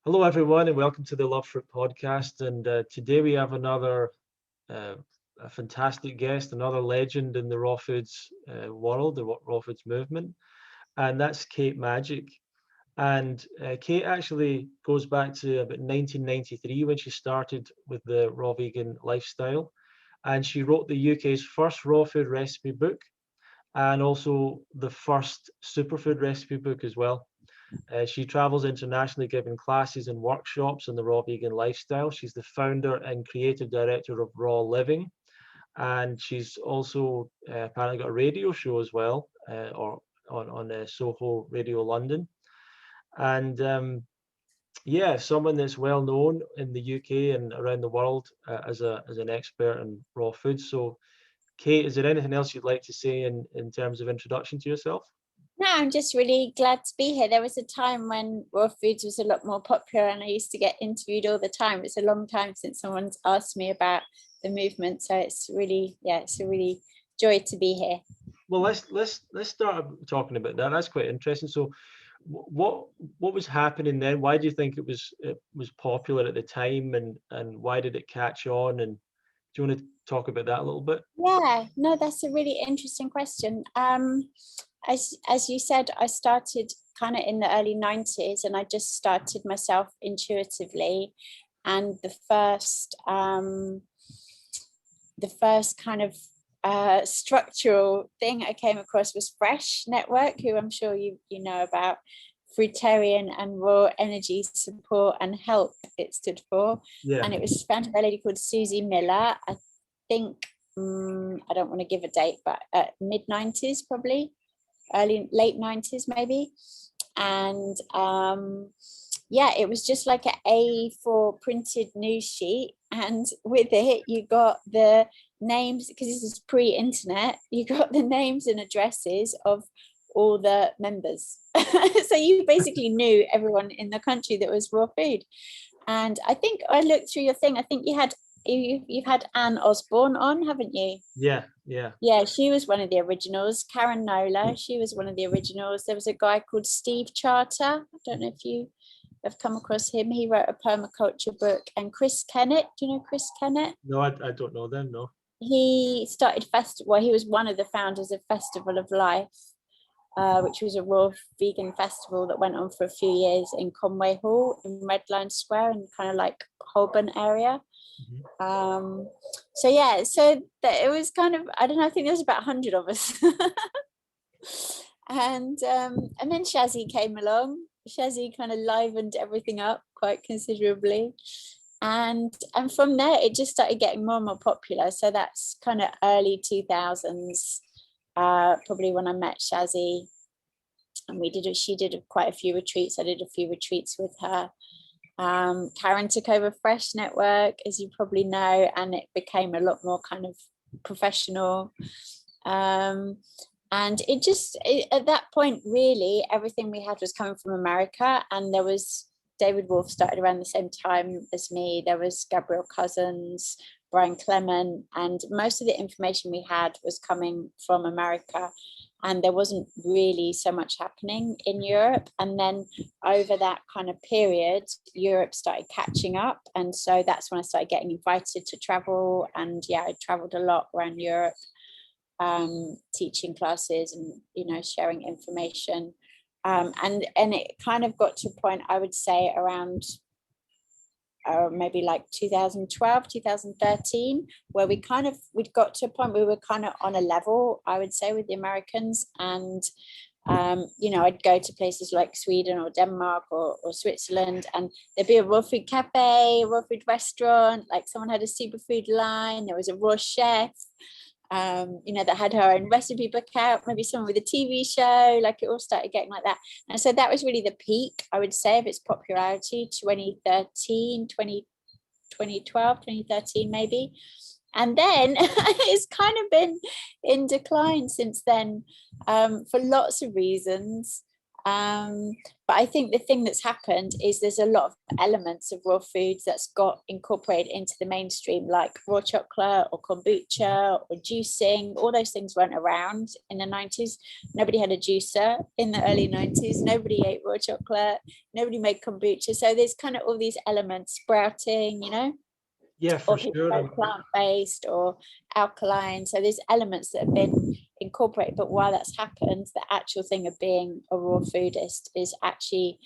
Hello, everyone, and welcome to the Love Fruit podcast. And today we have another a fantastic guest, another legend in the raw foods world, the raw foods movement, and that's Kate Magic. And Kate actually goes back to about 1993 when she started with the raw vegan lifestyle, and she wrote the UK's first raw food recipe book, and also the first superfood recipe book as well. She travels internationally giving classes and workshops on the raw vegan lifestyle. She's the founder and creative director of Raw Living, and she's also apparently got a radio show as well, or on Soho Radio London. And yeah, someone that's well known in the UK and around the world as an expert in raw foods. So, Kate, is there anything else you'd like to say in terms of introduction to yourself? No, I'm just really glad to be here. There was a time when raw foods was a lot more popular and I used to get interviewed all the time. It's a long time since someone's asked me about the movement. So it's really, it's a really joy to be here. Well, let's start talking about that. That's quite interesting. So what was happening then? Why do you think it was popular at the time, and why did it catch on? And do you want to talk about that a little bit? Yeah, no, that's a really interesting question. As you said, I started kind of in the early 90s and I just started myself intuitively. And the first kind of structural thing I came across was Fresh Network, who I'm sure you know about. Fruitarian and Raw Energy Support and Help, it stood for. Yeah. And it was founded by a lady called Susie Miller. I think, I don't want to give a date, but mid-90s probably. Late 90s maybe. And it was just like an A4 printed news sheet, and with it you got the names, because this is pre-internet, you got the names and addresses of all the members. So you basically knew everyone in the country that was raw food. And I think I looked through your thing, I think you've had Anne Osborne on, haven't you? Yeah. Yeah, she was one of the originals. Karen Nola, she was one of the originals. There was a guy called Steve Charter. I don't know if you have come across him. He wrote a permaculture book. And Chris Kennett, do you know Chris Kennett? No, I don't know them, no. He started he was one of the founders of Festival of Life, which was a raw vegan festival that went on for a few years in Conway Hall in Redline Square in kind of like Holborn area. Mm-hmm. So it was kind of, I don't know, I think there was about 100 of us. and then Shazzy came along. Shazzy kind of livened everything up quite considerably. And from there, it just started getting more and more popular. So that's kind of early 2000s, probably when I met Shazzy. And she did quite a few retreats. I did a few retreats with her. Karen took over Fresh Network, as you probably know, and it became a lot more kind of professional. And at that point, really, everything we had was coming from America. And there was David Wolf started around the same time as me. There was Gabrielle Cousins, Brian Clement, and most of the information we had was coming from America. And there wasn't really so much happening in Europe. And then over that kind of period, Europe started catching up. And so that's when I started getting invited to travel. And I traveled a lot around Europe, teaching classes and, sharing information. And it kind of got to a point, I would say, around maybe like 2012, 2013, where we'd got to a point where we were kind of on a level, I would say, with the Americans. And, I'd go to places like Sweden or Denmark or Switzerland, and there'd be a raw food cafe, a raw food restaurant, like someone had a superfood line, there was a raw chef, that had her own recipe book out, maybe someone with a TV show, like it all started getting like that. And so that was really the peak, I would say, of its popularity, 2013 maybe. And then it's kind of been in decline since then, for lots of reasons. But I think the thing that's happened is there's a lot of elements of raw foods that's got incorporated into the mainstream, like raw chocolate or kombucha or juicing. All those things weren't around in the 90s. Nobody had a juicer in the early 90s. Nobody ate raw chocolate. Nobody made kombucha. So there's kind of all these elements, sprouting, you know, Yeah, for or people sure. go plant-based or alkaline. So there's elements that have been incorporated. But while that's happened, the actual thing of being a raw foodist is actually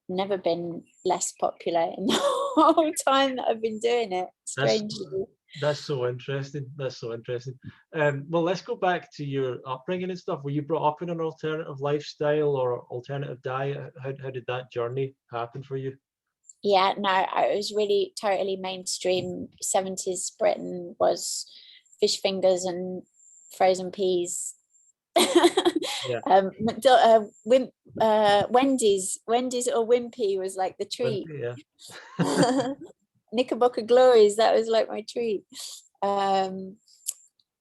never been less popular in the whole time that I've been doing it, strangely. That's so interesting. That's so interesting. Well, let's go back to your upbringing and stuff. Were you brought up in an alternative lifestyle or alternative diet? How did that journey happen for you? Yeah, no, I was really totally mainstream. 70s Britain was fish fingers and frozen peas. Yeah. Wendy's or Wimpy was like the treat. Yeah. Knickerbocker Glories, that was like my treat.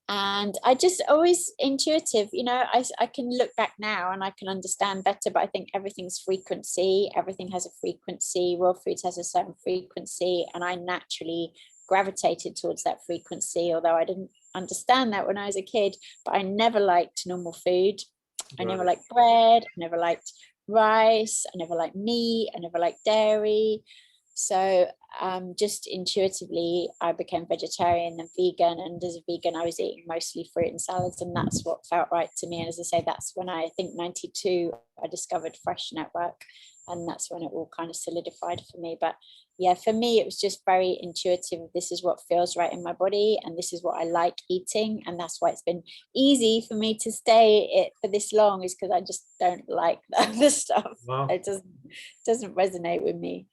And I just always intuitive, you know, I can look back now and I can understand better, but I think everything's frequency. Everything has a frequency. Raw foods has a certain frequency, and I naturally gravitated towards that frequency, although I didn't understand that when I was a kid. But I never liked normal food. I never liked bread. I never liked rice. I never liked meat. I never liked dairy. So just intuitively, I became vegetarian and vegan. And as a vegan, I was eating mostly fruit and salads. And that's what felt right to me. And as I say, that's when I think 92, I discovered Fresh Network. And that's when it all kind of solidified for me. But yeah, for me, it was just very intuitive. This is what feels right in my body. And this is what I like eating. And that's why it's been easy for me to stay it for this long, is because I just don't like the other stuff. Wow. It doesn't resonate with me.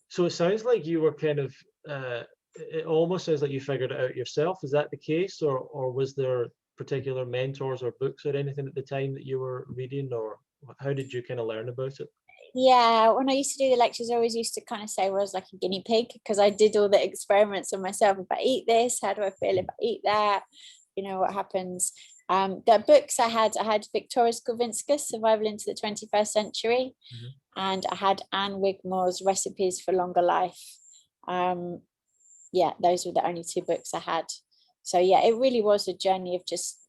So it sounds like you were kind of, it almost sounds like you figured it out yourself. Is that the case? Or was there particular mentors or books or anything at the time that you were reading? Or how did you kind of learn about it? Yeah, when I used to do the lectures, I always used to kind of say, well, I was like a guinea pig, because I did all the experiments on myself. If I eat this, how do I feel if I eat that? You know, what happens? The books I had Victoria Skowronska's Survival into the 21st Century. Mm-hmm. And I had Anne Wigmore's Recipes for Longer Life. Yeah, those were the only two books I had. So yeah, it really was a journey of just,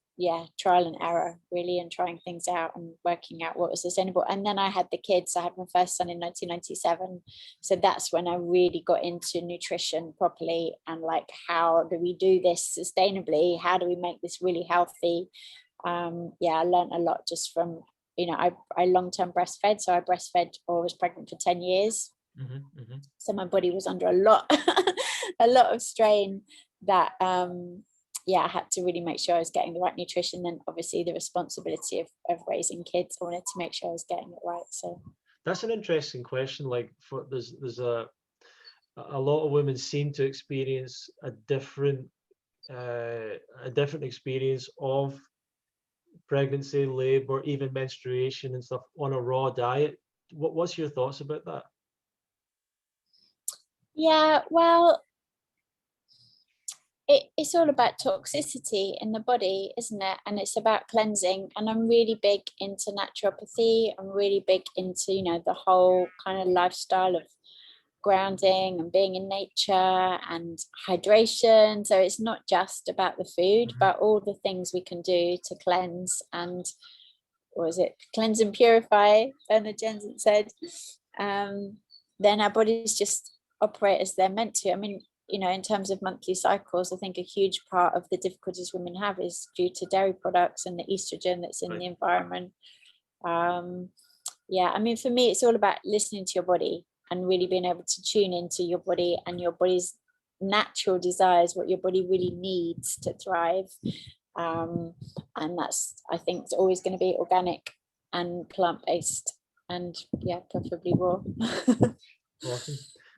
trial and error, really, and trying things out and working out what was sustainable. And then I had the kids. I had my first son in 1997. So that's when I really got into nutrition properly, and like, how do we do this sustainably? How do we make this really healthy? I learned a lot just from, you know, I long-term breastfed. So I breastfed or was pregnant for 10 years. Mm-hmm, mm-hmm. So my body was under a lot of strain that, I had to really make sure I was getting the right nutrition. Then obviously the responsibility of raising kids, I wanted to make sure I was getting it right. So that's an interesting question. Like, there's a lot of women seem to experience a different experience of pregnancy, labor, even menstruation and stuff on a raw diet. What's your thoughts about that? Yeah, well, it's all about toxicity in the body, isn't it? And it's about cleansing. And I'm really big into naturopathy. I'm really big into, you know, the whole kind of lifestyle of grounding and being in nature and hydration. So it's not just about the food, mm-hmm. but all the things we can do to cleanse and, cleanse and purify, Bernard Jensen said. Then our bodies just operate as they're meant to. I mean, you know, in terms of monthly cycles, I think a huge part of the difficulties women have is due to dairy products and the estrogen that's in the environment. I mean, for me, it's all about listening to your body and really being able to tune into your body and your body's natural desires, what your body really needs to thrive. And that's, I think, it's always going to be organic and plant-based, and preferably raw. Awesome.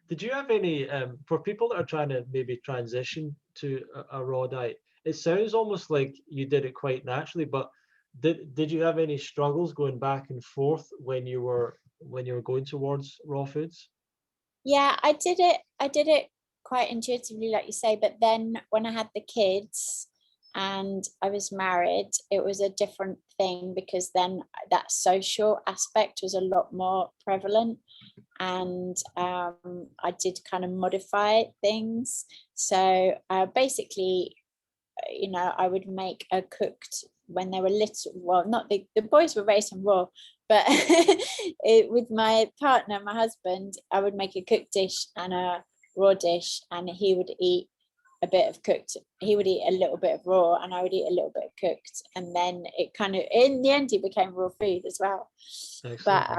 Did you have any, for people that are trying to maybe transition to a raw diet, it sounds almost like you did it quite naturally, but did you have any struggles going back and forth when you were going towards raw foods? Yeah, I did it quite intuitively, like you say, but then when I had the kids and I was married, it was a different thing, because then that social aspect was a lot more prevalent, and I did kind of modify things. So basically, I would make a cooked when they were little. Well, not the boys were raised on raw, but with my partner, my husband, I would make a cooked dish and a raw dish, and he would eat a bit of cooked. He would eat a little bit of raw, and I would eat a little bit of cooked, and then it kind of, in the end, it became raw food as well. Excellent. But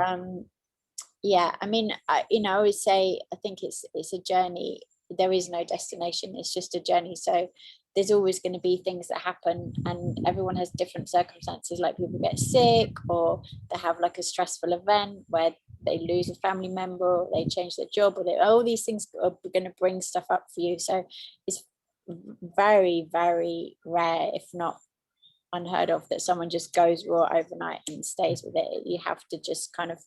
yeah, I mean, I always say, I think it's a journey. There is no destination, it's just a journey. So there's always going to be things that happen, and everyone has different circumstances. Like people get sick, or they have like a stressful event where they lose a family member, or they change their job, or all these things are going to bring stuff up for you. So it's very, very rare, if not unheard of, that someone just goes raw overnight and stays with it. You have to just kind of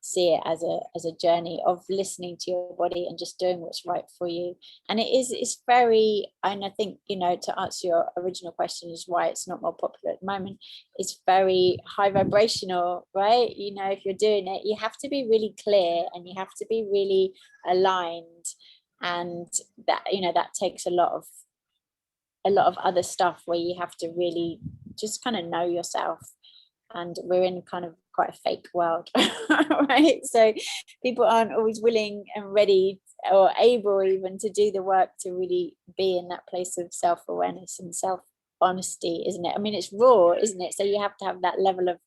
see it as a journey of listening to your body and just doing what's right for you. And it's very, and I think, to answer your original question, is why it's not more popular at the moment, it's very high vibrational, right? If you're doing it, you have to be really clear, and you have to be really aligned, and that that takes a lot of other stuff, where you have to really just kind of know yourself. And we're in kind of quite a fake world, right? So people aren't always willing and ready, or able even, to do the work to really be in that place of self-awareness and self-honesty, isn't it? I mean, it's raw, isn't it? So you have to have that level of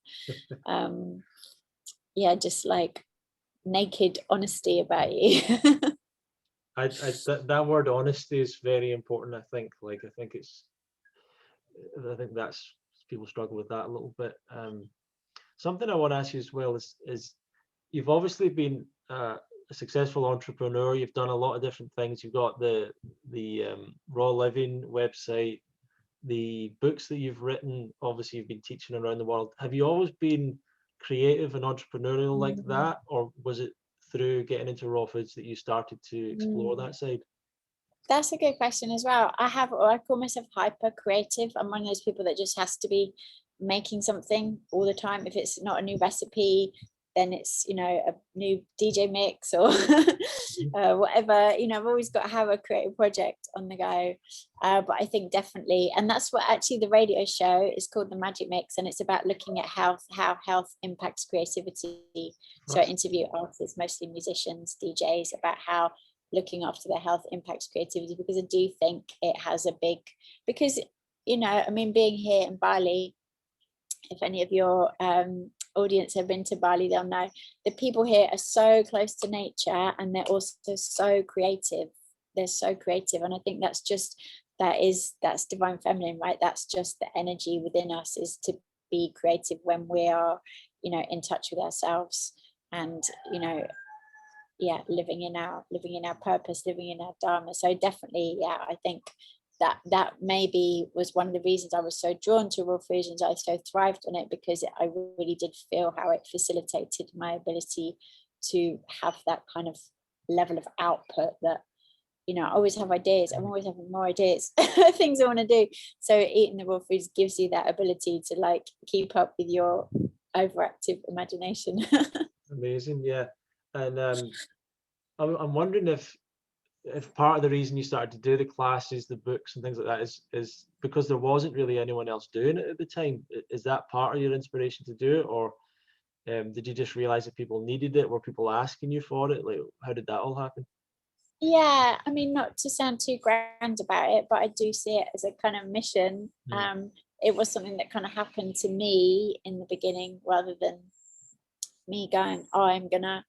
just like naked honesty about you. That word honesty is very important. I think that's, people struggle with that a little bit. Something I want to ask you as well is you've obviously been a successful entrepreneur. You've done a lot of different things. You've got the Raw Living website, the books that you've written. Obviously, you've been teaching around the world. Have you always been creative and entrepreneurial like that, or was it through getting into raw foods that you started to explore that side? That's a good question as well. I call myself hyper creative. I'm one of those people that just has to be making something all the time. If it's not a new recipe, then it's a new DJ mix or whatever. I've always got to have a creative project on the go. But I think definitely, and that's what actually the radio show is called, The Magic Mix, and it's about looking at how health impacts creativity. So I interview artists, mostly musicians, DJs, about how looking after their health impacts creativity, because I do think it has a big, because I mean, being here in Bali, if any of your audience have been to Bali, they'll know the people here are so close to nature, and they're also so creative. They're so creative, and I think that's divine feminine, right? That's just the energy within us, is to be creative when we are in touch with ourselves, and living in our purpose, living in our dharma. So definitely, I think that maybe was one of the reasons I was so drawn to raw foods, and I so thrived on it, because I really did feel how it facilitated my ability to have that kind of level of output that I always have ideas. I'm always having more ideas, things I want to do. So eating the raw foods gives you that ability to like keep up with your overactive imagination. Amazing, yeah. And I'm wondering if part of the reason you started to do the classes, the books and things like that is because there wasn't really anyone else doing it at the time. Is that part of your inspiration to do it, or did you just realize that people needed it? Were people asking you for it? Like, how did that all happen? Yeah, I mean, not to sound too grand about it, but I do see it as a kind of mission. It was something that kind of happened to me in the beginning, rather than me going, oh, I'm gonna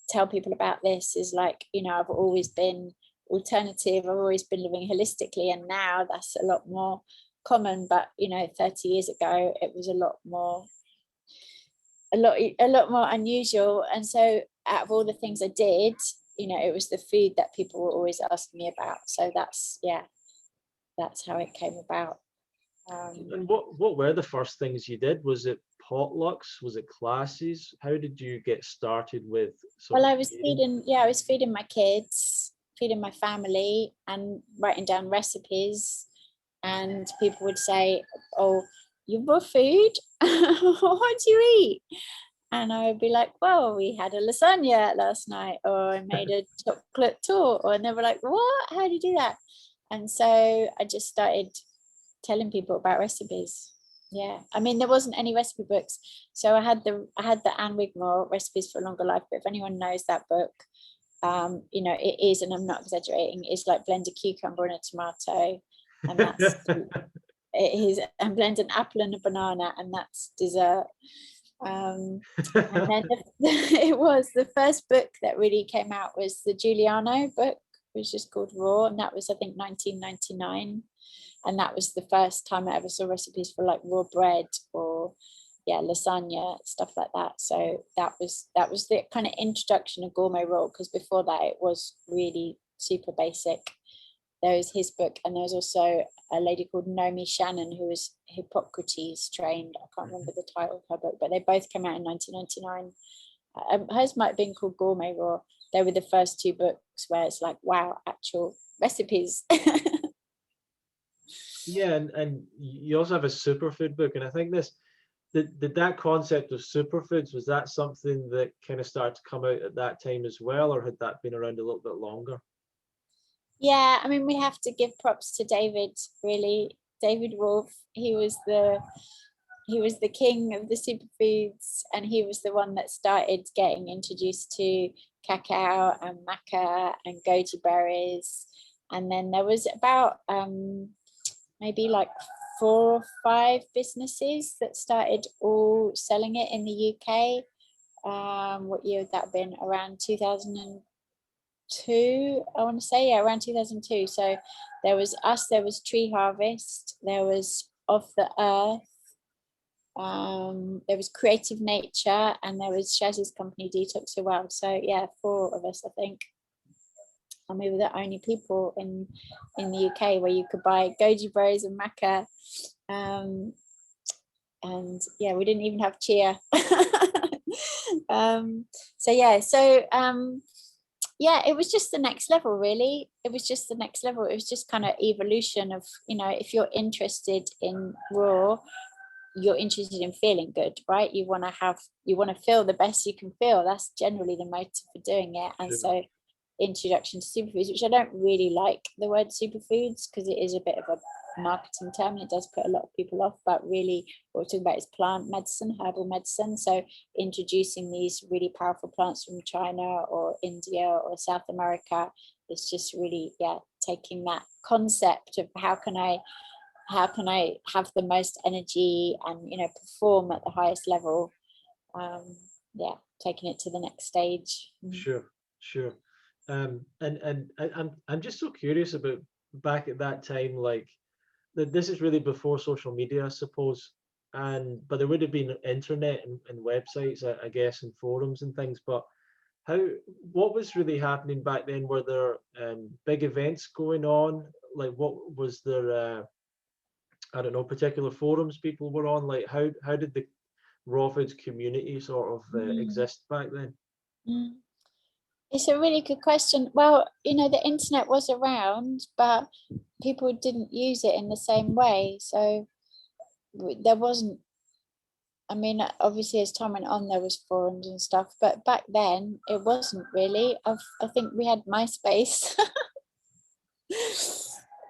tell people about this. Is like, I've always been alternative, I've always been living holistically, and now that's a lot more common. But 30 years ago it was a lot more unusual. And so out of all the things I did, it was the food that people were always asking me about. So that's how it came about. And what were the first things you did? Was it potlucks? Was it classes? How did you get started with? I was feeding my kids, feeding my family, and writing down recipes. And people would say, oh, your raw food? What do you eat? And I would be like, well, we had a lasagna last night, or I made a chocolate torte. And they were like, what? How do you do that? And so I just started telling people about recipes. Yeah, I mean, there wasn't any recipe books, so I had the Anne Wigmore Recipes for a Longer Life. But if anyone knows that book, you know, it is, and I'm not exaggerating, it's like blend a cucumber and a tomato, and that's it is, and blend an apple and a banana, and that's dessert. And then it was the first book that really came out was the Giuliano book, which is called Raw, and that was, I think, 1999. And that was the first time I ever saw recipes for like raw bread or lasagna, stuff like that. So that was the kind of introduction of gourmet raw, because before that it was really super basic. There was his book, and there was also a lady called Naomi Shannon who was Hippocrates trained. I can't remember the title of her book, but they both came out in 1999. Hers might have been called Gourmet Raw. They were the first two books where it's like, wow, actual recipes. Yeah, and you also have a superfood book, and I think did that concept of superfoods, was that something that kind of started to come out at that time as well, or had that been around a little bit longer? Yeah, I mean, we have to give props to David, really. David Wolf, he was the king of the superfoods, and he was the one that started getting introduced to cacao and maca and goji berries. And then there was about maybe like 4 or 5 businesses that started all selling it in the UK. What year would that have been? Around 2002, I want to say. Yeah, around 2002. So there was us, there was Tree Harvest, there was Of the Earth, there was Creative Nature, and there was Shazzy's company Detox Your Well. So yeah, 4 of us, I think. And we were the only people in the UK where you could buy goji berries and maca. And yeah, we didn't even have chia. Yeah, it was just the next level, really. It was just the next level. It was just kind of evolution of, you know, if you're interested in raw, you're interested in feeling good, right? You want to feel the best you can feel. That's generally the motive for doing it. And so introduction to superfoods, which I don't really like the word superfoods, because it is a bit of a marketing term and it does put a lot of people off, but really what we're talking about is plant medicine, herbal medicine. So introducing these really powerful plants from China or India or South America is just really, taking that concept of how can I have the most energy and, you know, perform at the highest level, taking it to the next stage. Sure. And I'm just so curious about back at that time, like this is really before social media, I suppose, but there would have been internet and websites, I guess, and forums and things. But what was really happening back then? Were there big events going on? Like, what was there? I don't know, particular forums people were on. Like, how did the raw foods community sort of exist back then? It's a really good question. Well, you know, the internet was around, but people didn't use it in the same way. So there wasn't, I mean, obviously as time went on, there was forums and stuff, but back then it wasn't really. I think we had MySpace.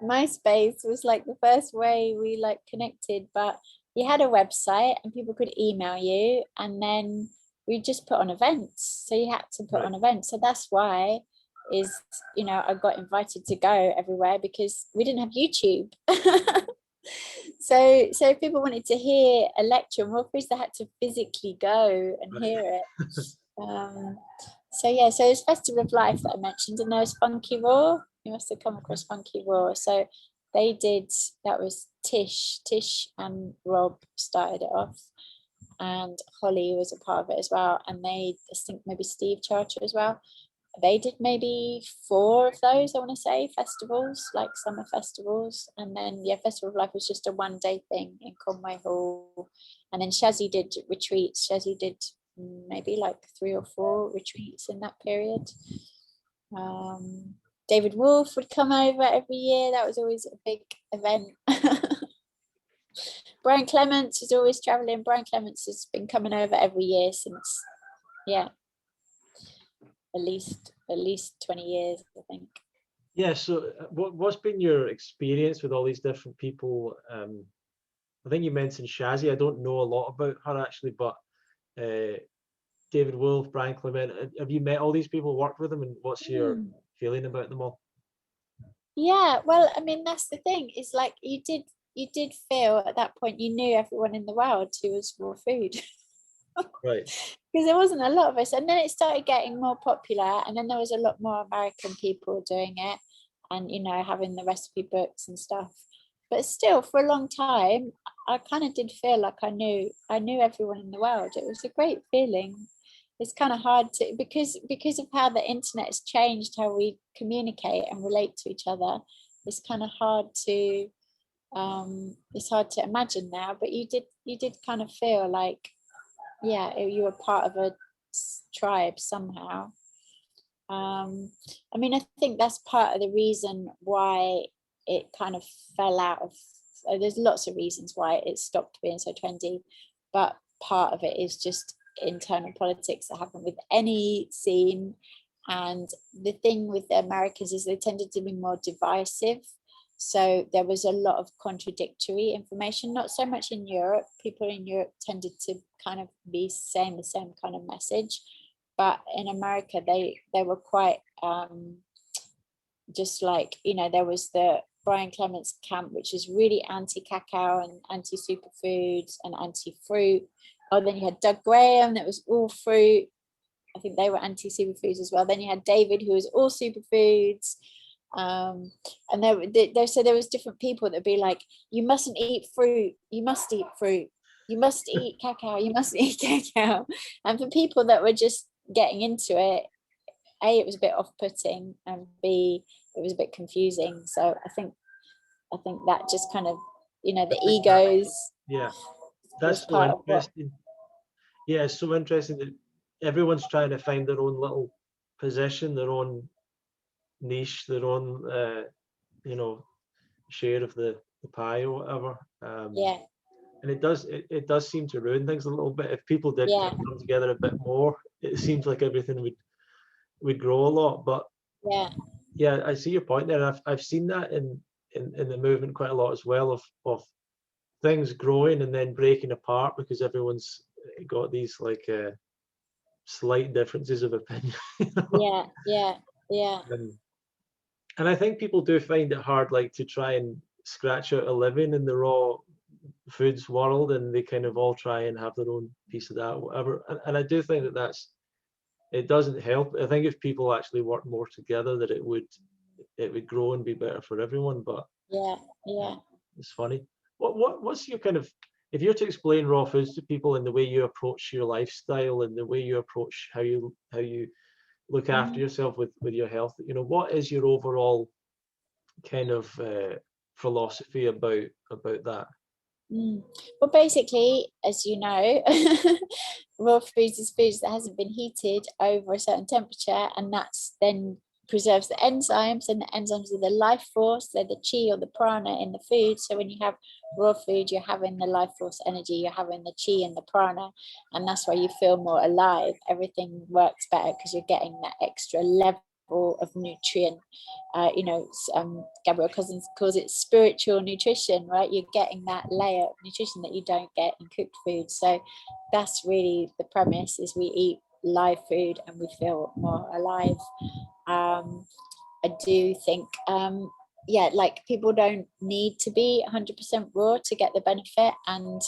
MySpace was like the first way we like connected, but you had a website and people could email you, and then we just put on events. So you had to put on events. So that's why you know, I got invited to go everywhere, because we didn't have YouTube. So if people wanted to hear a lecture on raw foods, they had to physically go and hear it. So it's Festival of Life that I mentioned, and there was Funky Raw. You must have come across Funky Raw. So they did, that was Tish and Rob started it off, and Holly was a part of it as well, and I think maybe Steve Charter as well. They did maybe 4 of those, I want to say, festivals, like summer festivals. And then Festival of Life was just a 1-day thing in Conway Hall. And then Shazzy did retreats. Shazzy did maybe like 3 or 4 retreats in that period. David Wolf would come over every year. That was always a big event. Brian Clements is always traveling. Brian Clements has been coming over every year since, yeah, at least 20 years, I think. Yeah, so what's been your experience with all these different people? I think you mentioned Shazzy. I don't know a lot about her actually, but David Wolf, Brian Clement, have you met all these people, worked with them, and what's your feeling about them all? Yeah, well, I mean, that's the thing. It's like you did feel at that point you knew everyone in the world who was raw food. Right. Because there wasn't a lot of us, and then it started getting more popular, and then there was a lot more American people doing it, and having the recipe books and stuff. But still, for a long time, I kind of did feel like I knew everyone in the world. It was a great feeling. It's kind of hard to, because of how the internet has changed how we communicate and relate to each other. It's kind of hard to imagine now, but you did kind of feel like, yeah, you were part of a tribe somehow. I mean, I think that's part of the reason why it kind of fell out of, there's lots of reasons why it stopped being so trendy, but part of it is just internal politics that happen with any scene. And the thing with the Americans is they tended to be more divisive. So there was a lot of contradictory information, not so much in Europe. People in Europe tended to kind of be saying the same kind of message. But in America, they were quite just like, there was the Brian Clements camp, which is really anti-cacao and anti-superfoods and anti-fruit. Oh, then you had Doug Graham, that was all fruit. I think they were anti-superfoods as well. Then you had David, who was all superfoods. And so there was different people that'd be like, you mustn't eat fruit, you must eat fruit, you must eat cacao, you must eat cacao. And for people that were just getting into it, A, it was a bit off-putting, and B, it was a bit confusing. So I think that just kind of, the egos. Yeah, that's so interesting. Yeah, it's so interesting that everyone's trying to find their own little position, their own niche, their own share of the pie or whatever. Yeah. And it does seem to ruin things a little bit. If people did come together a bit more, it seems like everything would grow a lot. But yeah, I see your point there. I've seen that in the movement quite a lot as well, of things growing and then breaking apart because everyone's got these like slight differences of opinion. Yeah. And I think people do find it hard, like, to try and scratch out a living in the raw foods world, and they kind of all try and have their own piece of that, whatever. And I do think that it doesn't help. I think if people actually work more together, that it would grow and be better for everyone. But yeah, it's funny. What's your kind of, if you're to explain raw foods to people and the way you approach your lifestyle and the way you approach how you look after yourself with your health, what is your overall kind of philosophy about that? Well, basically, as you know, raw foods is foods that hasn't been heated over a certain temperature, and that's then preserves the enzymes, and the enzymes are the life force. They're the chi or the prana in the food. So when you have raw food, you're having the life force energy, you're having the chi and the prana, and that's why you feel more alive. Everything works better because you're getting that extra level of nutrient. Gabrielle Cousins calls it spiritual nutrition, right? You're getting that layer of nutrition that you don't get in cooked food. So that's really the premise, is we eat live food and we feel more alive. I do think like people don't need to be 100% raw to get the benefit, and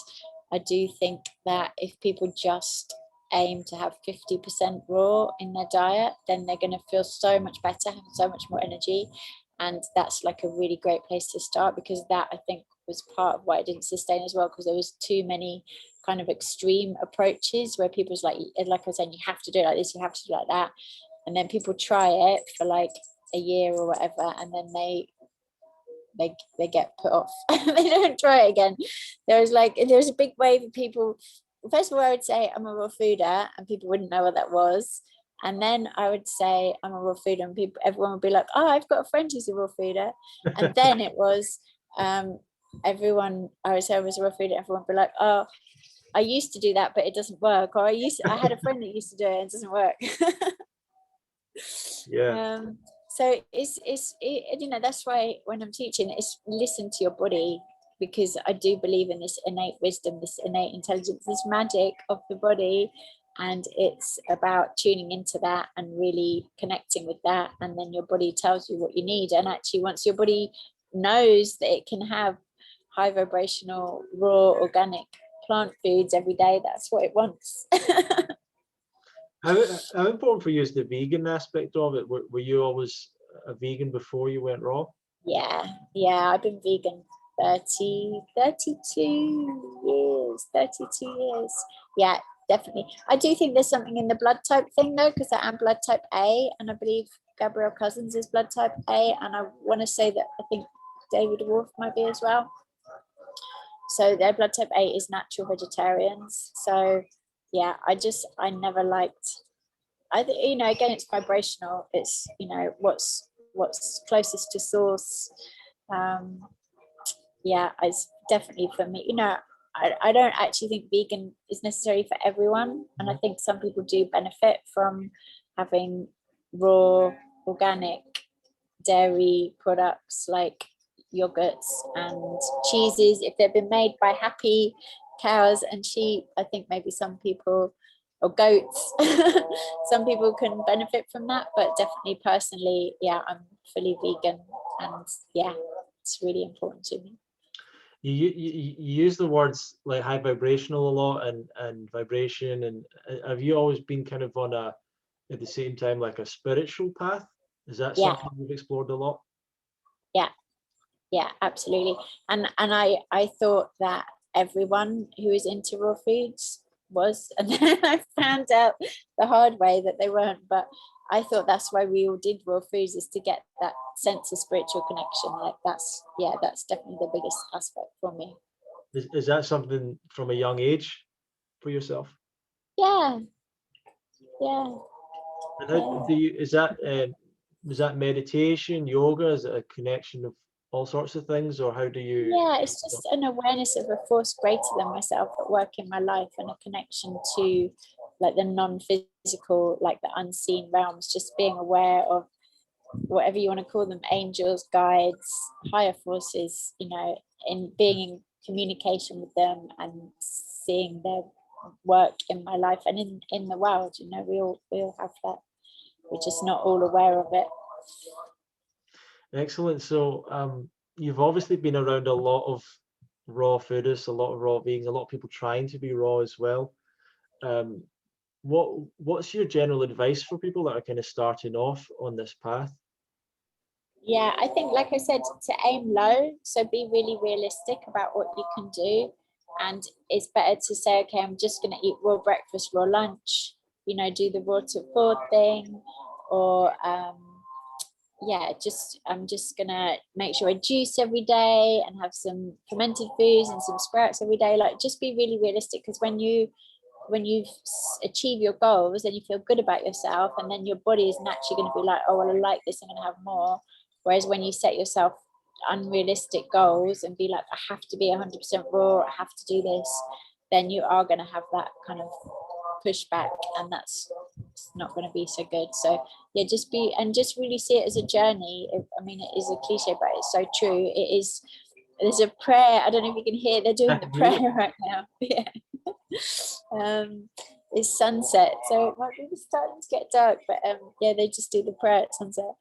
I do think that if people just aim to have 50% raw in their diet, then they're going to feel so much better, have so much more energy, and that's like a really great place to start, because that, I think, was part of why it didn't sustain as well, because there was too many kind of extreme approaches where people's like I was saying, you have to do it like this, you have to do it like that, and then people try it for like a year or whatever, and then they get put off. They don't try it again. There's a big wave of people. First of all, I would say I'm a raw fooder, and people wouldn't know what that was. And then I would say I'm a raw fooder, and everyone would be like, "Oh, I've got a friend who's a raw fooder." And then it was, everyone, I was raw food, everyone would be like, oh, I used to do that, but it doesn't work. Or I had a friend that used to do it and it doesn't work. Yeah. So that's why when I'm teaching, it's listen to your body, because I do believe in this innate wisdom, this innate intelligence, this magic of the body. And it's about tuning into that and really connecting with that. And then your body tells you what you need. And actually, once your body knows that it can have high vibrational, raw, organic plant foods every day, that's what it wants. How important for you is the vegan aspect of it? Were you always a vegan before you went raw? Yeah, I've been vegan 32 years. Yeah, definitely. I do think there's something in the blood type thing though, because I am blood type A, and I believe Gabrielle Cousins is blood type A, and I want to say that I think David Wolf might be as well. So their blood type A is natural vegetarians. So yeah, I never liked, again, it's vibrational. It's, what's closest to source. Yeah, it's definitely for me. I don't actually think vegan is necessary for everyone. And I think some people do benefit from having raw, organic dairy products like yogurts and cheeses, if they've been made by happy cows and sheep. I think maybe some people, or goats, some people can benefit from that, but definitely personally, yeah, I'm fully vegan, and yeah, it's really important to me. You use the words like high vibrational a lot, and vibration, and have you always been kind of on at the same time, like a spiritual path? Is that something you've explored a lot? Yeah, absolutely. And I thought that everyone who is into raw foods was, and then I found out the hard way that they weren't. But I thought that's why we all did raw foods, is to get that sense of spiritual connection. Like that's definitely the biggest aspect for me. Is that something from a young age for yourself? Yeah. And how do you, is that meditation, yoga? Is it a connection of all sorts of things, or how do you? Yeah, it's just an awareness of a force greater than myself at work in my life, and a connection to like the non-physical, like the unseen realms, just being aware of whatever you want to call them, angels, guides, higher forces, in being in communication with them and seeing their work in my life and in the world. We all have that. We're just not all aware of it. Excellent. So you've obviously been around a lot of raw foodists, a lot of raw vegans, a lot of people trying to be raw as well. What's your general advice for people that are kind of starting off on this path? Yeah, I think, like I said, to aim low. So be really realistic about what you can do. And it's better to say, okay, I'm just going to eat raw breakfast, raw lunch, do the raw to four thing, or I'm just gonna make sure I juice every day and have some fermented foods and some sprouts every day. Like, just be really realistic, because when you achieve your goals, then you feel good about yourself, and then your body is naturally going to be like, oh well, I like this, I'm going to have more. Whereas when you set yourself unrealistic goals and be like, I have to be 100% raw, I have to do this, then you are going to have that kind of pushback, and that's not going to be so good. So yeah, just really see it as a journey. I mean, it is a cliche, but it's so true. There's a prayer. I don't know if you can hear, they're doing the prayer right now. Yeah. It's sunset, so it might be starting to get dark, but yeah, they just do the prayer at sunset.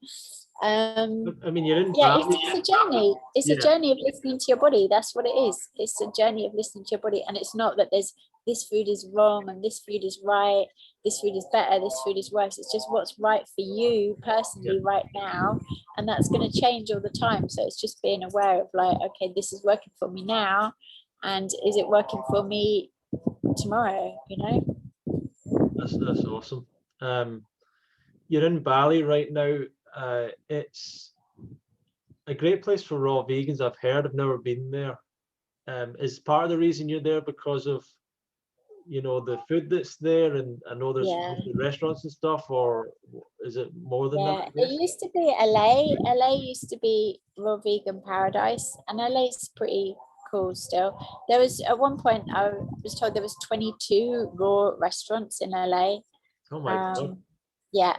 I mean, you're in Yeah, Bali. it's a journey. It's a journey of listening to your body. That's what it is. It's a journey of listening to your body, and it's not that there's this food is wrong and this food is right, this food is better, this food is worse. It's just what's right for you personally right now, and that's going to change all the time. So it's just being aware of like, okay, this is working for me now, and is it working for me tomorrow? That's awesome. You're in Bali right now. It's a great place for raw vegans. I've heard. I've never been there. Is part of the reason you're there because of you know, the food that's there, and I know there's Yeah. mostly restaurants and stuff, or is it more than that? Yeah, I it guess? used to be LA. LA used to be raw vegan paradise, and LA's pretty cool still. There was at one point I was told there was 22 raw restaurants in LA. Oh my God. Yeah.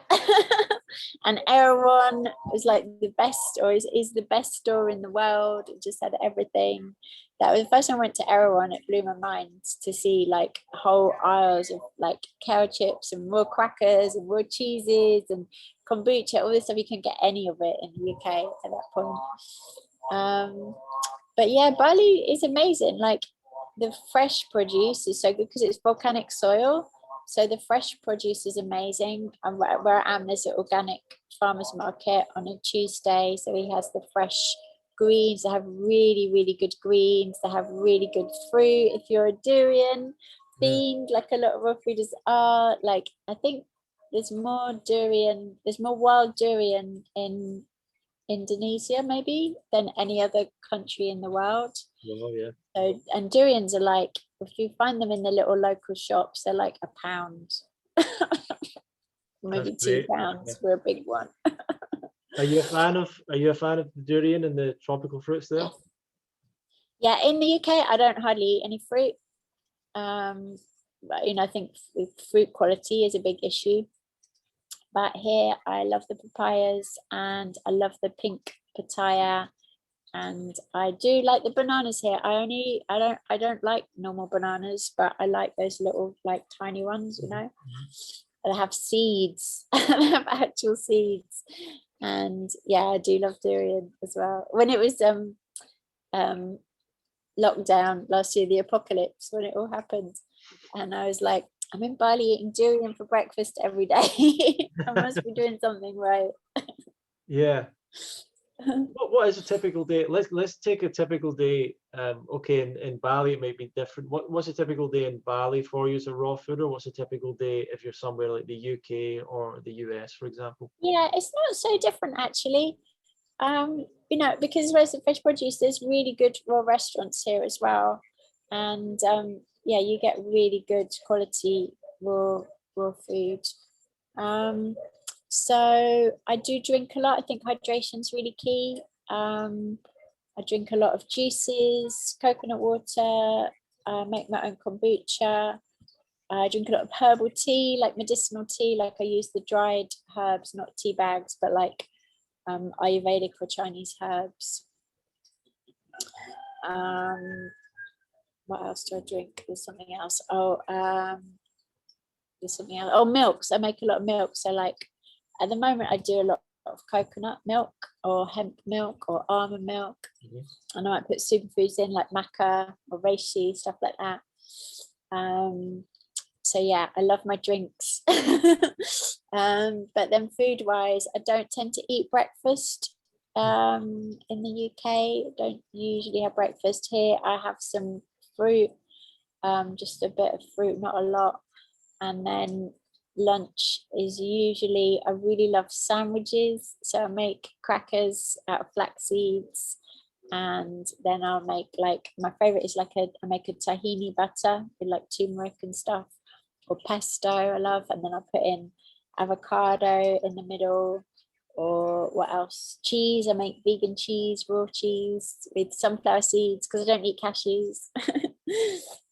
And Erewhon was like the best, or is the best store in the world. It just had everything. That was the first time I went to Erewhon. It blew my mind to see like whole aisles of like kale chips and raw crackers and raw cheeses and kombucha, all this stuff. You can get any of it in the UK at that point. But yeah, Bali is amazing. Like the fresh produce is so good because it's volcanic soil. So the fresh produce is amazing. And where I am, there's an organic farmers market on a Tuesday. So he has the fresh greens. They have really, really good greens. They have really good fruit. If you're a durian fiend, like a lot of raw fooders are, like I think there's more wild durian in Indonesia maybe than any other country in the world. Oh yeah. So, and durians are like, if you find them in the little local shops, they're like £1, maybe £2 for a big one. Are you a fan of the durian and the tropical fruits there? Yeah, in the UK, I don't hardly eat any fruit. But, you know, I think fruit quality is a big issue. But here, I love the papayas and I love the pink pitaya. And I do like the bananas here. I don't like normal bananas, but I like those little like tiny ones, you know. They have seeds. They have actual seeds. And yeah, I do love durian as well. When it was lockdown last year, the apocalypse, when it all happened, and I was like, I'm in Bali eating durian for breakfast every day. I must be doing something right. Yeah. What is a typical day? Let's take a typical day. Okay, in Bali it might be different. What's a typical day in Bali for you as a raw fooder? What's a typical day if you're somewhere like the UK or the US, for example? Yeah, it's not so different actually. You know, because there's the fresh produce, there's really good raw restaurants here as well. And yeah, you get really good quality raw food. So I do drink a lot. I think hydration's really key. I drink a lot of juices, coconut water, make my own kombucha. I drink a lot of herbal tea, like medicinal tea. Like I use the dried herbs, not tea bags, but like Ayurvedic or Chinese herbs. What else do I drink? There's something else. There's something else. Oh, milks. I make a lot of milk. So like at the moment I do a lot of coconut milk or hemp milk or almond milk. And I might put superfoods in like maca or reishi, stuff like that. So yeah, I love my drinks. But then food wise, I don't tend to eat breakfast in the UK. I don't usually have breakfast here. I have some fruit, just a bit of fruit, not a lot. And then lunch is usually, I really love sandwiches. So I make crackers out of flax seeds. And then I'll make like, my favorite is like I make a tahini butter with like turmeric and stuff, or pesto I love. And then I put in avocado in the middle, or what else? Cheese. I make vegan cheese, raw cheese with sunflower seeds because I don't eat cashews.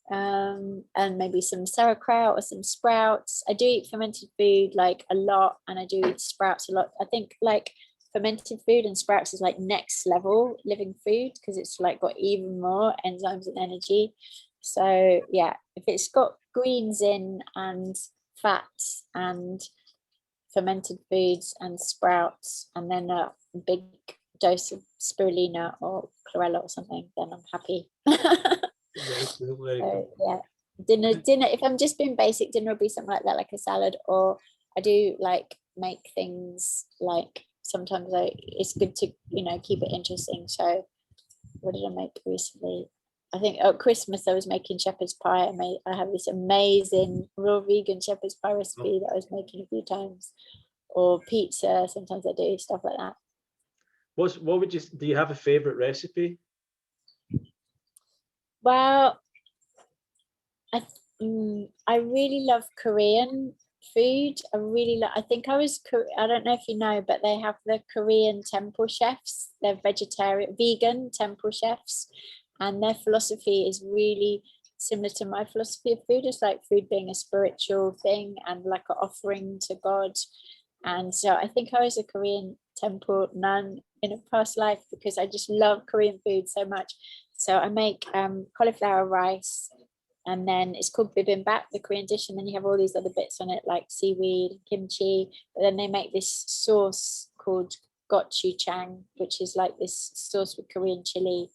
And maybe some sauerkraut or some sprouts. I do eat fermented food like a lot, and I do eat sprouts a lot. I think like fermented food and sprouts is like next level living food because it's like got even more enzymes and energy. So yeah, if it's got greens in and fats and fermented foods and sprouts and then a big dose of spirulina or chlorella or something, then I'm happy. So, yeah, dinner if I'm just being basic, dinner will be something like that, like a salad. Or I do like make things like sometimes it's good to, you know, keep it interesting. So what did I make recently? I think at Christmas I was making shepherd's pie. I have this amazing raw vegan shepherd's pie recipe that I was making a few times. Or pizza, sometimes I do stuff like that. Do you have a favorite recipe? Well, I really love Korean food. I think I don't know if you know, but they have the Korean temple chefs. They're vegan temple chefs, and their philosophy is really similar to my philosophy of food. It's like food being a spiritual thing and like an offering to God. And so I think I was a Korean temple nun in a past life because I just love Korean food so much. So I make cauliflower rice, and then it's called bibimbap, the Korean dish, and then you have all these other bits on it like seaweed, kimchi, but then they make this sauce called gochujang, which is like this sauce with Korean chili,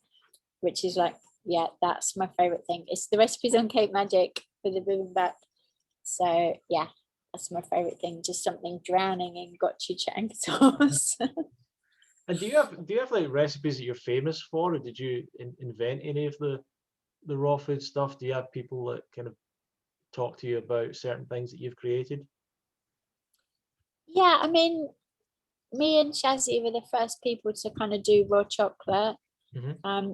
which is like, yeah, that's my favorite thing. It's the recipes on Cake Magic for the bibimbap. So yeah, that's my favorite thing, just something drowning in gochujang sauce. And do you have like recipes that you're famous for, or did you invent any of the raw food stuff? Do you have people that kind of talk to you about certain things that you've created? Yeah, I mean, me and Shazzy were the first people to kind of do raw chocolate.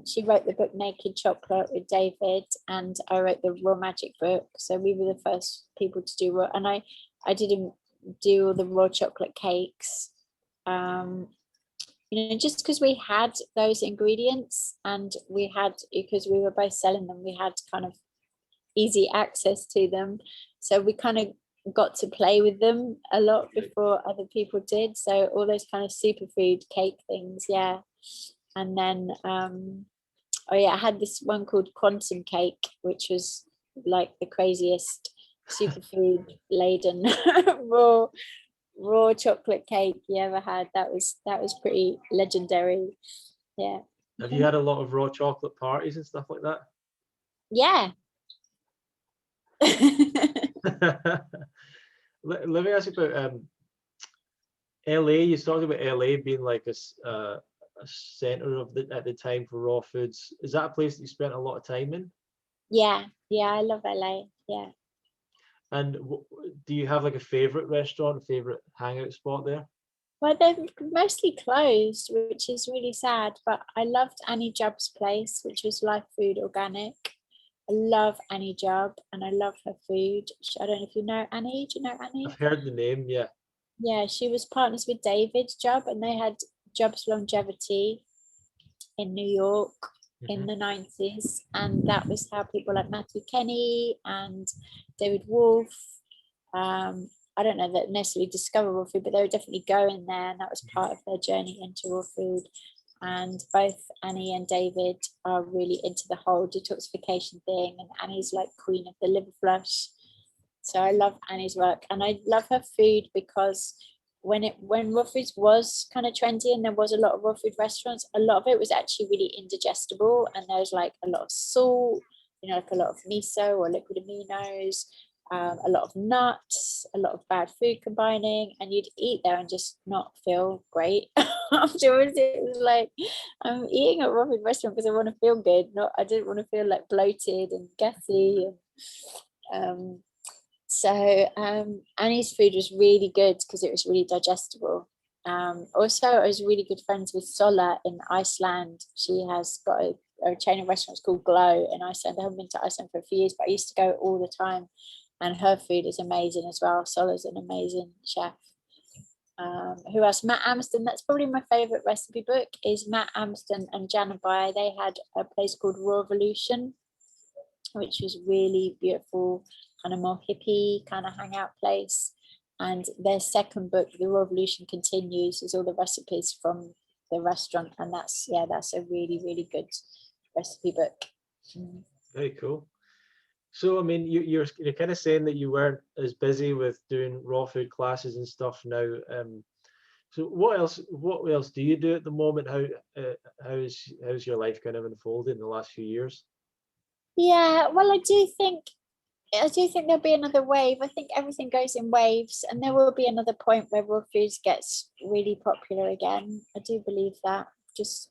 She wrote the book Naked Chocolate with David, and I wrote the Raw Magic book. So we were the first people to do raw, and I didn't do all the raw chocolate cakes. Just because we had those ingredients, and because we were both selling them, we had kind of easy access to them. So we kind of got to play with them a lot before other people did. So all those kind of superfood cake things, yeah. And then I had this one called Quantum Cake, which was like the craziest superfood laden raw chocolate cake you ever had. That was pretty legendary. Yeah. Have you had a lot of raw chocolate parties and stuff like that? Yeah. Let me ask you about LA. You talked about LA being like a center at the time for raw foods. Is that a place that you spent a lot of time in? Yeah, I love LA. Yeah. And do you have like a favorite restaurant, a favorite hangout spot there? Well, they're mostly closed, which is really sad, but I loved Annie Jubb's place, which was Life Food Organic. I love Annie Jubb, and I love her food. I don't know if you know Annie. Do you know Annie? I've heard the name, yeah. Yeah, she was partners with David Jubb, and they had Jubb's Longevity in New York in the 90s, and that was how people like Matthew Kenny and David Wolf, I don't know that necessarily discover raw food, but they were definitely going there, and that was part of their journey into raw food. And both Annie and David are really into the whole detoxification thing, and Annie's like queen of the liver flush. So I love Annie's work, and I love her food because when raw foods was kind of trendy and there was a lot of raw food restaurants, a lot of it was actually really indigestible, and there was like a lot of salt, like a lot of miso or liquid aminos, a lot of nuts, a lot of bad food combining, and you'd eat there and just not feel great afterwards. It was like, I'm eating at a raw food restaurant because I want to feel good, I didn't want to feel like bloated and gassy. So Annie's food was really good because it was really digestible. Also, I was really good friends with Sola in Iceland. She has got a chain of restaurants called Glow in Iceland. I haven't been to Iceland for a few years, but I used to go all the time. And her food is amazing as well. Sola's an amazing chef. Who else? Matt Amsden. That's probably my favorite recipe book, is Matt Amsden and Janabai. They had a place called Revolution, which was really beautiful, kind of more hippie kind of hangout place. And their second book, The Revolution Continues, is all the recipes from the restaurant, and that's a really, really good recipe book. Very cool. So I mean, you're kind of saying that you weren't as busy with doing raw food classes and stuff now. So what else do you do at the moment? How's your life kind of unfolded in the last few years? Yeah, well, I do think there'll be another wave. I think everything goes in waves, and there will be another point where raw foods gets really popular again. I do believe that.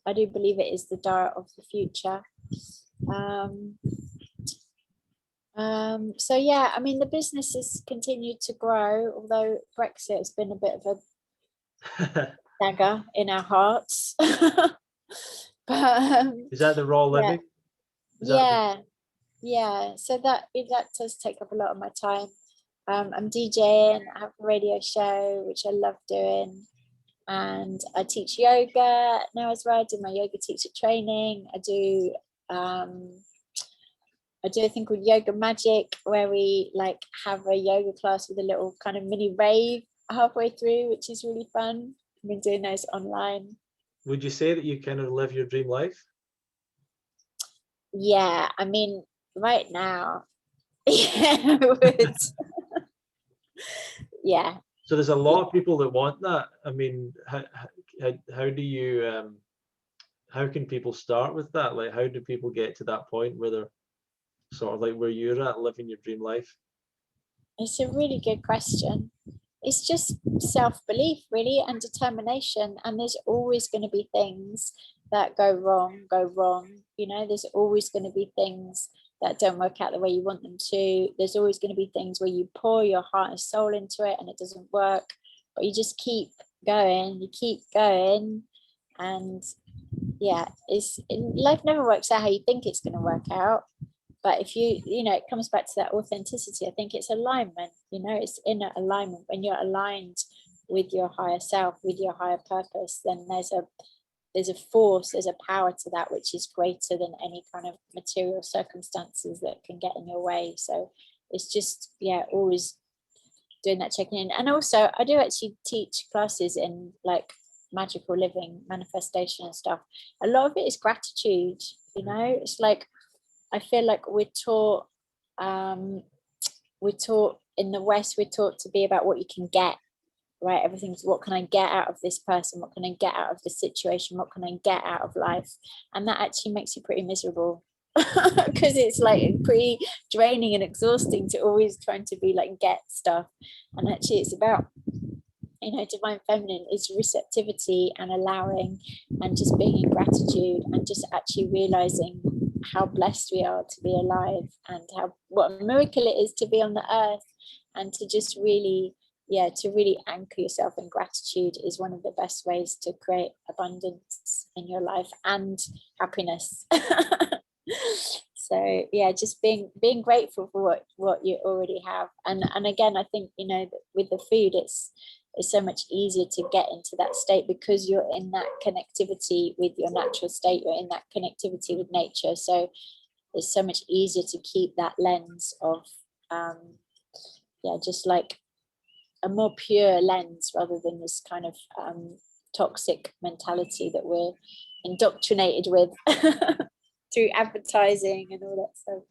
I do believe it is the dart of the future. So yeah, I mean, the business has continued to grow, although Brexit has been a bit of a dagger in our hearts. But is that the Raw Living? Yeah. Yeah, so that does take up a lot of my time. I'm DJing, I have a radio show which I love doing, and I teach yoga now as well. I do my yoga teacher training. I do a thing called Yoga Magic, where we like have a yoga class with a little kind of mini rave halfway through, which is really fun. I've been doing those online. Would you say that you kind of live your dream life? Yeah, I mean, right now, yeah, I would. Yeah. So there's a lot of people that want that. I mean, how do you how can people start with that? Like, how do people get to that point where they're sort of like where you're at, living your dream life? It's a really good question. It's just self-belief, really, and determination. And there's always going to be things that go wrong. You know, there's always going to be things that don't work out the way you want them to. There's always going to be things where you pour your heart and soul into it and it doesn't work, but you just keep going, and yeah, life never works out how you think it's going to work out. But if it comes back to that authenticity. I think it's alignment, it's inner alignment. When you're aligned with your higher self, with your higher purpose, then there's a force, there's a power to that which is greater than any kind of material circumstances that can get in your way. So it's just, always doing that, checking in. And also I do actually teach classes in like magical living, manifestation and stuff. A lot of it is gratitude. It's like, I feel like we're taught in the West, we're taught to be about what you can get, right? Everything's what can I get out of this person? What can I get out of this situation? What can I get out of life? And that actually makes you pretty miserable because it's like pretty draining and exhausting to always trying to be like get stuff. And actually it's about, divine feminine is receptivity and allowing and just being in gratitude and just actually realizing how blessed we are to be alive and what a miracle it is to be on the earth, and to just really anchor yourself in gratitude is one of the best ways to create abundance in your life and happiness. So just being grateful for what you already have. And again, I think with the food, it's so much easier to get into that state because you're in that connectivity with your natural state, you're in that connectivity with nature. So it's so much easier to keep that lens of just like a more pure lens rather than this kind of toxic mentality that we're indoctrinated with through advertising and all that stuff.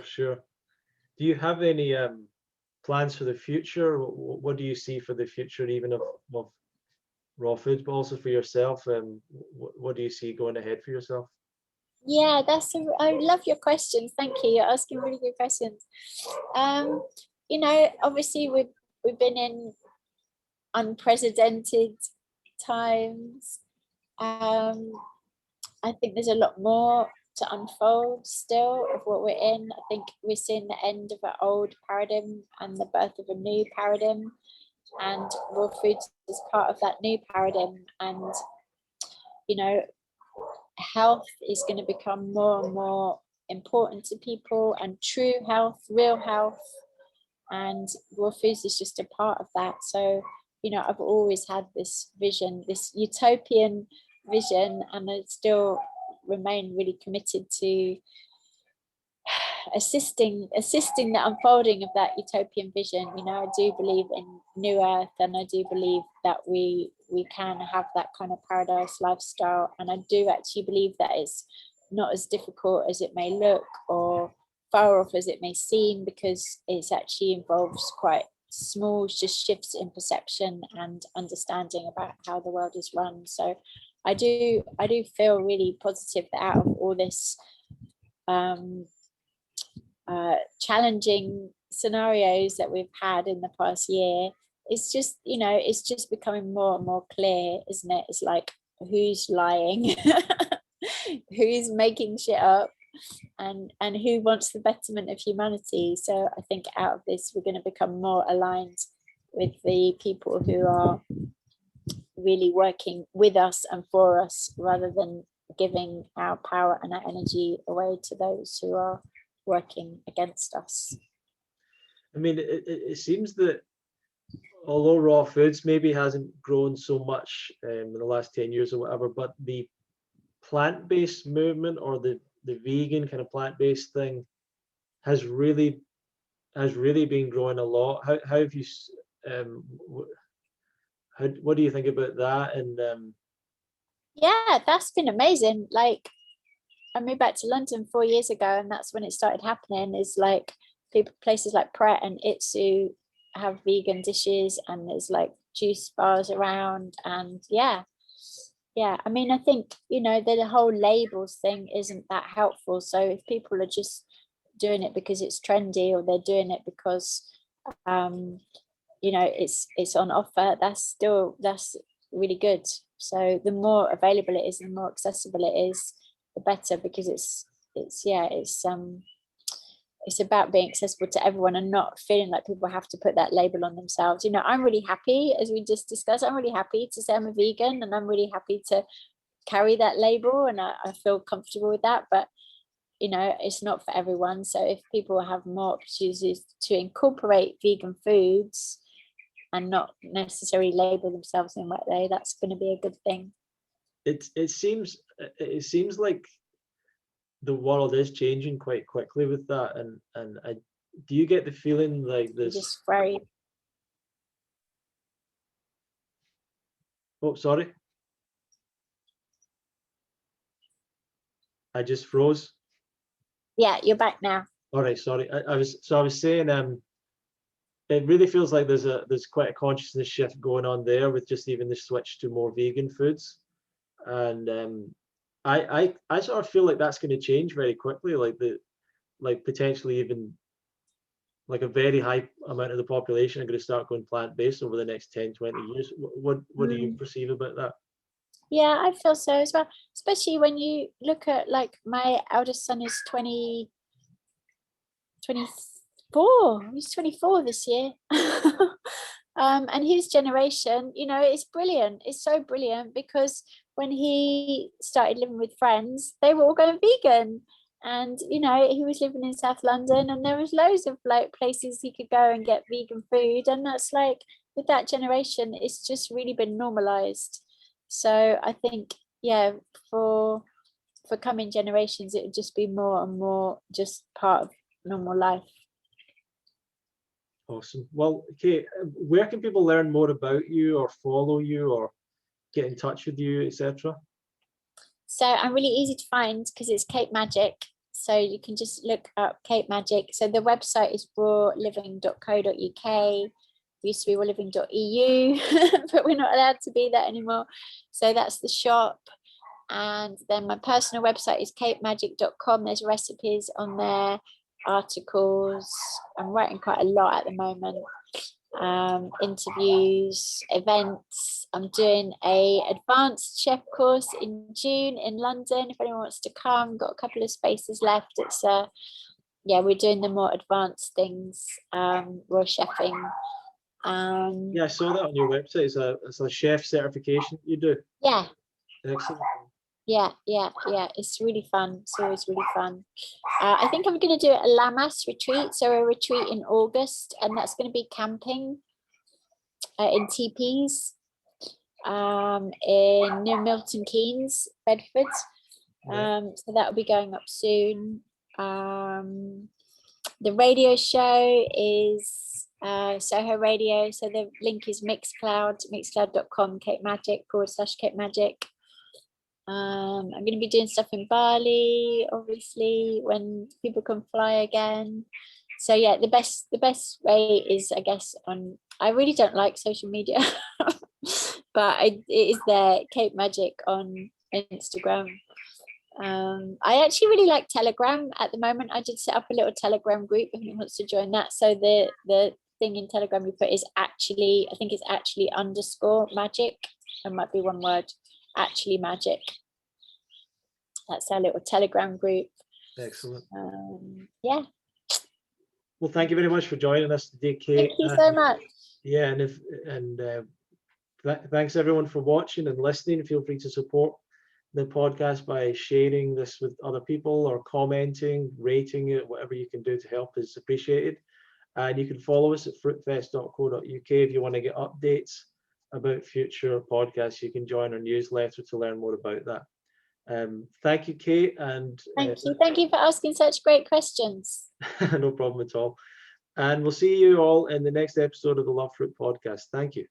Sure. Do you have any plans for the future? What do you see for the future, even of raw foods, but also for yourself? What do you see going ahead for yourself? Yeah, I love your questions. Thank you. You're asking really good questions. Obviously we've been in unprecedented times. I think there's a lot more to unfold still of what we're in. I think we're seeing the end of an old paradigm and the birth of a new paradigm, and raw foods is part of that new paradigm. And health is going to become more and more important to people, and true health, real health, and raw foods is just a part of that. So I've always had this vision, this utopian vision, and I still remain really committed to assisting the unfolding of that utopian vision. I do believe in new earth, and I do believe that we can have that kind of paradise lifestyle, and I do actually believe that it's not as difficult as it may look or far off as it may seem, because it's actually involves quite small just shifts in perception and understanding about how the world is run. So I do feel really positive that out of all this challenging scenarios that we've had in the past year, it's just becoming more and more clear, isn't it? It's like, who's lying, who's making shit up, and who wants the betterment of humanity. So I think out of this we're going to become more aligned with the people who are really working with us and for us, rather than giving our power and our energy away to those who are working against us. I mean, it seems that although raw foods maybe hasn't grown so much in the last 10 years or whatever, but the plant-based movement, or the vegan kind of plant-based thing, has really been growing a lot. How have you what do you think about that? And yeah, that's been amazing. Like, I moved back to London 4 years ago, and that's when it started happening. Is like places like Pret and Itsu have vegan dishes, and there's like juice bars around, and yeah. I mean, I think, you know, the whole labels thing isn't that helpful. So if people are just doing it because it's trendy, or they're doing it because you know, it's on offer, that's really good. So the more available it is, the more accessible it is, the better, because it's about being accessible to everyone and not feeling like people have to put that label on themselves. You know, I'm really happy, as we just discussed, I'm really happy to say I'm a vegan, and I'm really happy to carry that label, and I feel comfortable with that. But, you know, it's not for everyone. So if people have more opportunities to incorporate vegan foods and not necessarily label themselves in that way, that's going to be a good thing. It seems like the world is changing quite quickly with that, and do you get the feeling like this? Just very. Oh, sorry, I just froze. Yeah, you're back now. All right, sorry. I was saying, it really feels like there's quite a consciousness shift going on there, with just even the switch to more vegan foods, and I sort of feel like that's going to change very quickly, like potentially even like a very high amount of the population are going to start going plant-based over the next 10-20 years. What do you perceive about that? Yeah, I feel so as well, especially when you look at, like, my eldest son is 24. He's 24 this year. And his generation, you know, it's brilliant. It's so brilliant, because when he started living with friends, they were all going vegan. And, you know, he was living in South London, and there was loads of like places he could go and get vegan food. And that's like, with that generation, it's just really been normalized. So I think, yeah, for coming generations, it would just be more and more just part of normal life. Awesome. Well, Kate, where can people learn more about you, or follow you, or get in touch with you, etc.? So I'm really easy to find, because it's Kate Magic. So you can just look up Kate Magic. So the website is rawliving.co.uk. Used to be RawLiving.eu, but we're not allowed to be that anymore. So that's the shop. And then my personal website is katemagic.com. There's recipes on there, articles. I'm writing quite a lot at the moment. Interviews, events. I'm doing a advanced chef course in June in London. If anyone wants to come, got a couple of spaces left. It's yeah, we're doing the more advanced things, raw chefing. Yeah, I saw that on your website. It's a chef certification you do. Yeah. Excellent. Yeah. It's really fun. It's always really fun. I think I'm going to do a Lamas retreat. So a retreat in August, and that's going to be camping in teepees in near Milton Keynes, Bedford. So that'll be going up soon. The radio show is Soho Radio. So the link is mixcloud.com, Kate Magic /Kate Magic. I'm going to be doing stuff in Bali, obviously, when people can fly again. So yeah, the best way is, I guess, I really don't like social media, but it is there, Kate Magic on Instagram. I actually really like Telegram at the moment. I did set up a little Telegram group if anyone wants to join that. So the thing in Telegram we put is actually, I think it's actually _magic. It might be one word, actually magic. That's our little Telegram group. Excellent. Yeah. Well, thank you very much for joining us today, Kate. Thank you so much. Yeah, thanks everyone for watching and listening. Feel free to support the podcast by sharing this with other people or commenting, rating it, whatever you can do to help is appreciated. And you can follow us at fruitfest.co.uk if you want to get updates about future podcasts. You can join our newsletter to learn more about that. Thank you, Kate. And thank you for asking such great questions. no problem at all. And we'll see you all in the next episode of the Love Fruit podcast. Thank you.